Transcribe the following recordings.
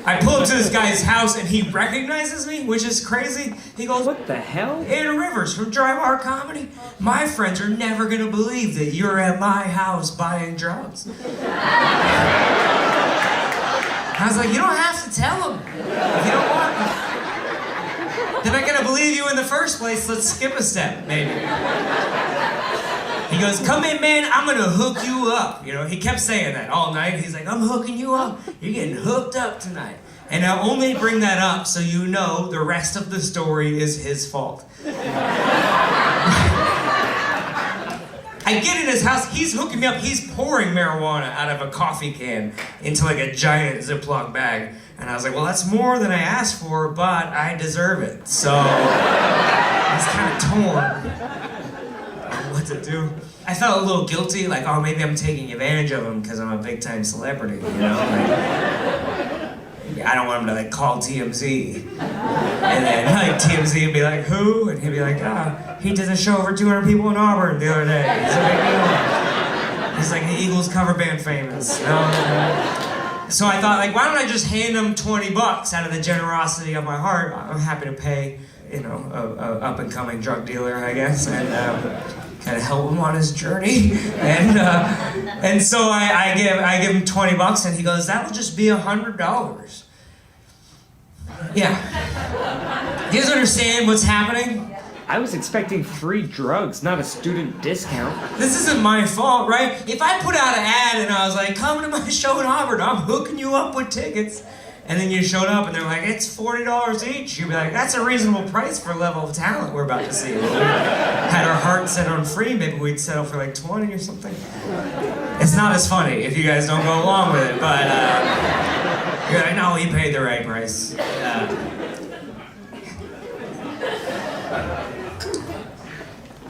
I pull up to this guy's house and he recognizes me, which is crazy. He goes, "What the hell? Aaron Rivers from Dry Bar Comedy. My friends are never gonna believe that you're at my house buying drugs." I was like, you don't have to tell them if you don't want them. They're not gonna believe you in the first place. Let's skip a step, maybe. He goes, "Come in, man, I'm gonna hook you up." You know, he kept saying that all night. He's like, "I'm hooking you up. You're getting hooked up tonight." And I only bring that up so you know the rest of the story is his fault. I get in his house, he's hooking me up, he's pouring marijuana out of a coffee can into like a giant Ziploc bag. And I was like, well, that's more than I asked for, but I deserve it. So I was kind of torn on what to do. I felt a little guilty, like, oh, maybe I'm taking advantage of him because I'm a big time celebrity, you know? Like, I don't want him to like call TMZ. And then like TMZ would be like, who? And he'd be like, he did a show for 200 people in Auburn the other day. He's a big deal. He's like the Eagles cover band famous. So I thought, like, why don't I just hand him $20 out of the generosity of my heart? I'm happy to pay, you know, a up and coming drug dealer, I guess, and kind of help him on his journey. And so I give him $20, and he goes, "That'll just be $100." Yeah. Do you guys understand what's happening? I was expecting free drugs, not a student discount. This isn't my fault, right? If I put out an ad and I was like, "Come to my show in Auburn, I'm hooking you up with tickets," and then you showed up and they're like, "It's $40 each," you'd be like, "That's a reasonable price for a level of talent we're about to see." If we had our heart set on free, maybe we'd settle for like 20 or something. It's not as funny if you guys don't go along with it, but you're like, "No, he paid the right price."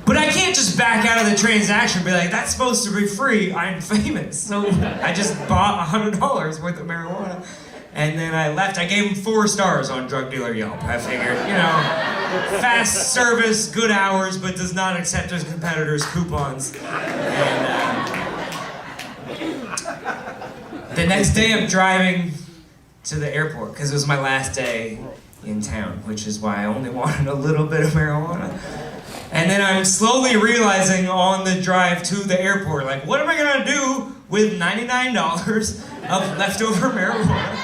But I can't just back out of the transaction and be like, "That's supposed to be free, I'm famous." So I just bought $100 worth of marijuana. And then I left. I gave him 4 stars on Drug Dealer Yelp. I figured, you know, fast service, good hours, but does not accept his competitors' coupons. And the next day I'm driving to the airport because it was my last day in town, which is why I only wanted a little bit of marijuana. And then I'm slowly realizing on the drive to the airport, like, what am I gonna do with $99 of leftover marijuana?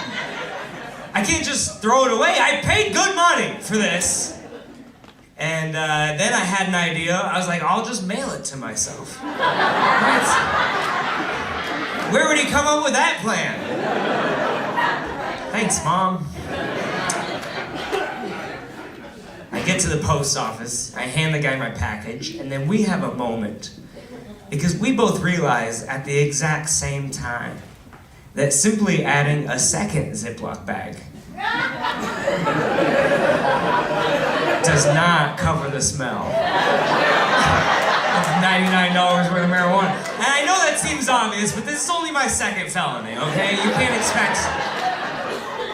I can't just throw it away. I paid good money for this. And then I had an idea. I was like, I'll just mail it to myself. Right? Where would he come up with that plan? Thanks, Mom. I get to the post office, I hand the guy my package, and then we have a moment. Because we both realize at the exact same time that simply adding a second Ziploc bag does not cover the smell of $99 worth of marijuana. And I know that seems obvious, but this is only my second felony, okay? You can't expect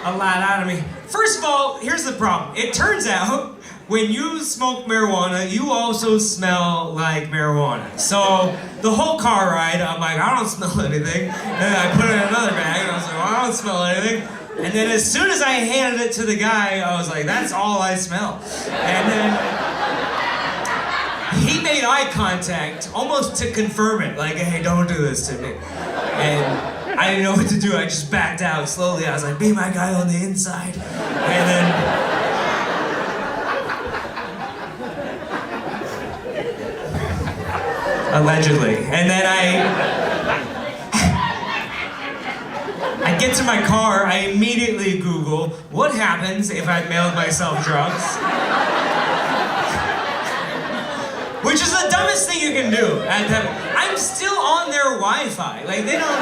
a lot out of me. First of all, here's the problem. It turns out, when you smoke marijuana, you also smell like marijuana. So the whole car ride, I'm like, I don't smell anything. And then I put it in another bag, and I was like, well, I don't smell anything. And then as soon as I handed it to the guy, I was like, that's all I smell. And then he made eye contact, almost to confirm it, like, hey, don't do this to me. And I didn't know what to do. I just backed out slowly. I was like, be my guy on the inside. And then allegedly. And then I get to my car, I immediately Google, what happens if I mailed myself drugs? Which is the dumbest thing you can do. I'm still on their Wi-Fi. Like, they don't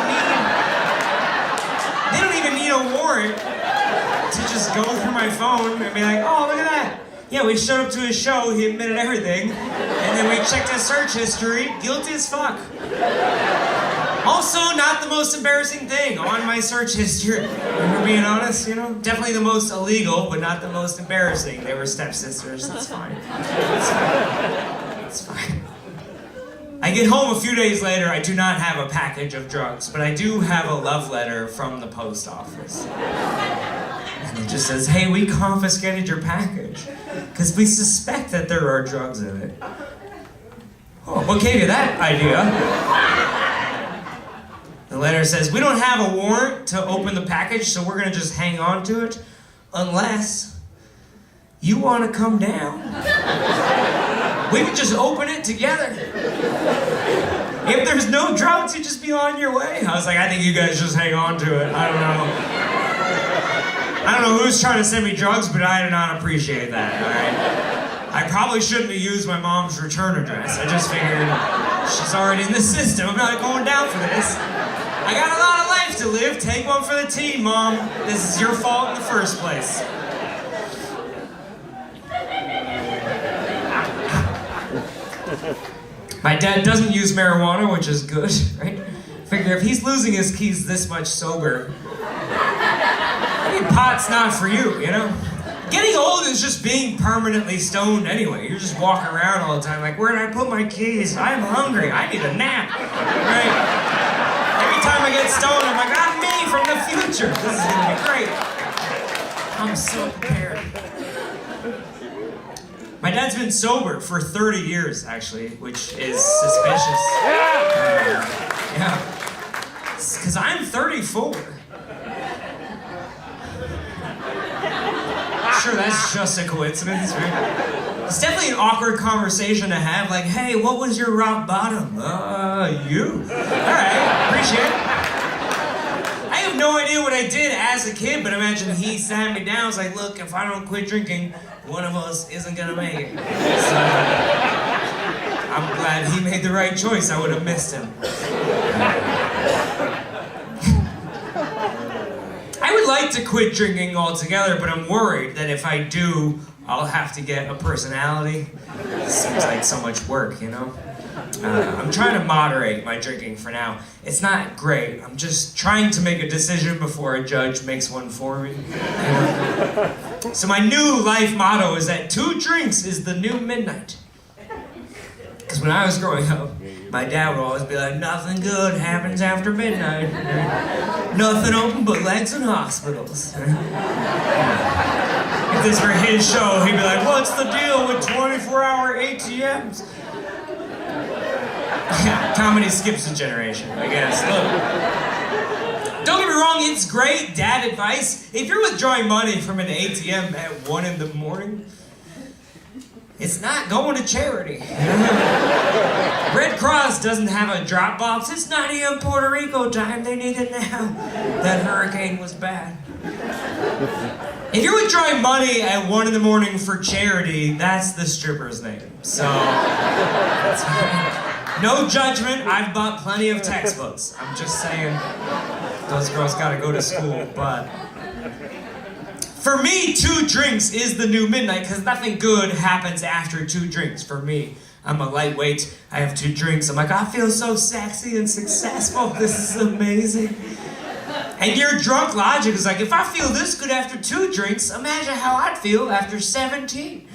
even need a warrant to just go through my phone and be like, oh, look at that. Yeah, we showed up to his show, he admitted everything, and then we checked his search history, guilty as fuck. Also, not the most embarrassing thing on my search history. If we're being honest, you know? Definitely the most illegal, but not the most embarrassing. They were stepsisters, that's fine. It's fine. I get home a few days later, I do not have a package of drugs, but I do have a love letter from the post office. And it just says, hey, we confiscated your package because we suspect that there are drugs in it. Oh, what gave you that idea? The letter says, we don't have a warrant to open the package, so we're gonna just hang on to it unless you wanna come down. We can just open it together. If there's no drugs, you just be on your way. I was like, I think you guys just hang on to it. I don't know who's trying to send me drugs, but I do not appreciate that, all right? I probably shouldn't have used my mom's return address. I just figured she's already in the system. I'm not going down for this. I got a lot of life to live. Take one for the team, Mom. This is your fault in the first place. My dad doesn't use marijuana, which is good, right? Figure if he's losing his keys this much sober, maybe pot's not for you, you know? Getting old is just being permanently stoned anyway. You're just walking around all the time like, where did I put my keys? I'm hungry, I need a nap, right? Every time I get stoned, I'm like, I'm me from the future. This is gonna be great. I'm so prepared. My dad's been sober for 30 years, actually, which is suspicious. Yeah. Because I'm 34. Sure, that's just a coincidence, right? It's definitely an awkward conversation to have, like, hey, what was your rock bottom? You. Alright, appreciate it. I have no idea what I did as a kid, but imagine he sat me down, was like, look, if I don't quit drinking, one of us isn't gonna make it. So, I'm glad he made the right choice. I would have missed him. I would like to quit drinking altogether, but I'm worried that if I do, I'll have to get a personality. It seems like so much work, you know? I'm trying to moderate my drinking for now. It's not great. I'm just trying to make a decision before a judge makes one for me. So my new life motto is that 2 drinks is the new midnight. Because when I was growing up, my dad would always be like, nothing good happens after midnight. Nothing open but legs in hospitals. If this were his show, he'd be like, what's the deal with 24-hour ATMs? Yeah, comedy skips a generation, I guess. Look. Don't get me wrong, it's great dad advice. If you're withdrawing money from an ATM at 1 in the morning, it's not going to charity. Red Cross doesn't have a drop box. It's 9 a.m. Puerto Rico time. They need it now. That hurricane was bad. If you're withdrawing money at 1 in the morning for charity, that's the stripper's name. So, that's right. No judgment, I've bought plenty of textbooks. I'm just saying, those girls gotta go to school, but... For me, 2 drinks is the new midnight, because nothing good happens after 2 drinks for me. I'm a lightweight, I have 2 drinks, I'm like, I feel so sexy and successful, this is amazing. And your drunk logic is like, if I feel this good after 2 drinks, imagine how I'd feel after 17.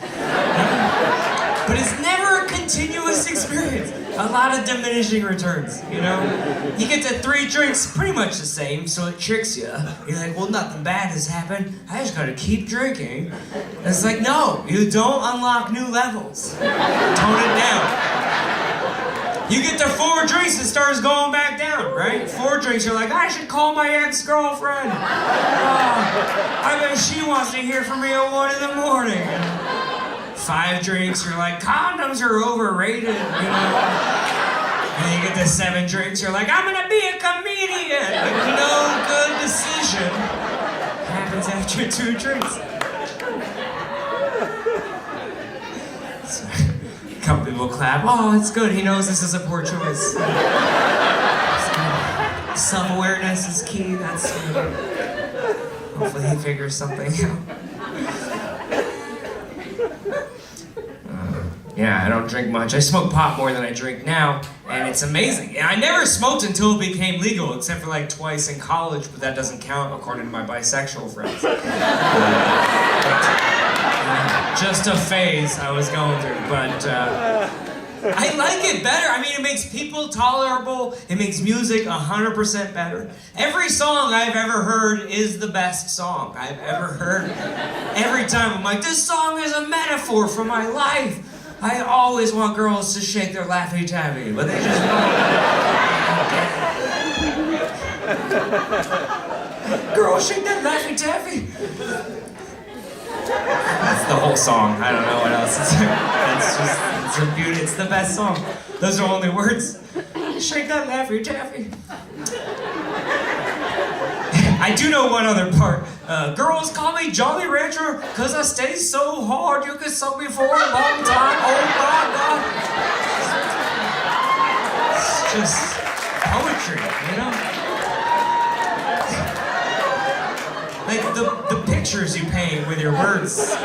But it's never a continuous experience. A lot of diminishing returns, you know? You get to 3 drinks, pretty much the same, so it tricks you. You're like, well, nothing bad has happened. I just gotta keep drinking. And it's like, no, you don't unlock new levels. Tone it down. You get to 4 drinks, it starts going back down, right? 4 drinks, you're like, I should call my ex-girlfriend. I bet she wants to hear from me at 1 in the morning. 5 drinks, you're like, condoms are overrated, you know? And then you get to 7 drinks, you're like, I'm gonna be a comedian! Like, no good decision happens after 2 drinks. So, a couple people clap, oh, it's good, he knows this is a poor choice. Self-awareness is key, that's hopefully he figures something out. Yeah, I don't drink much. I smoke pot more than I drink now, and it's amazing. And I never smoked until it became legal, except for like twice in college, but that doesn't count according to my bisexual friends. Just a phase I was going through, but I like it better. I mean, it makes people tolerable. It makes music 100% better. Every song I've ever heard is the best song I've ever heard. Every time I'm like, this song is a metaphor for my life. I always want girls to shake their Laffy Taffy, but they just won't. Girls, shake that Laffy Taffy. That's the whole song. I don't know what else. It's a beauty. It's the best song. Those are only words. Shake that Laffy Taffy. I do know one other part. Girls call me Jolly Rancher because I stay so hard you could suck me for a long time. Oh my God. It's just poetry, you know? Like the pictures you paint with your words.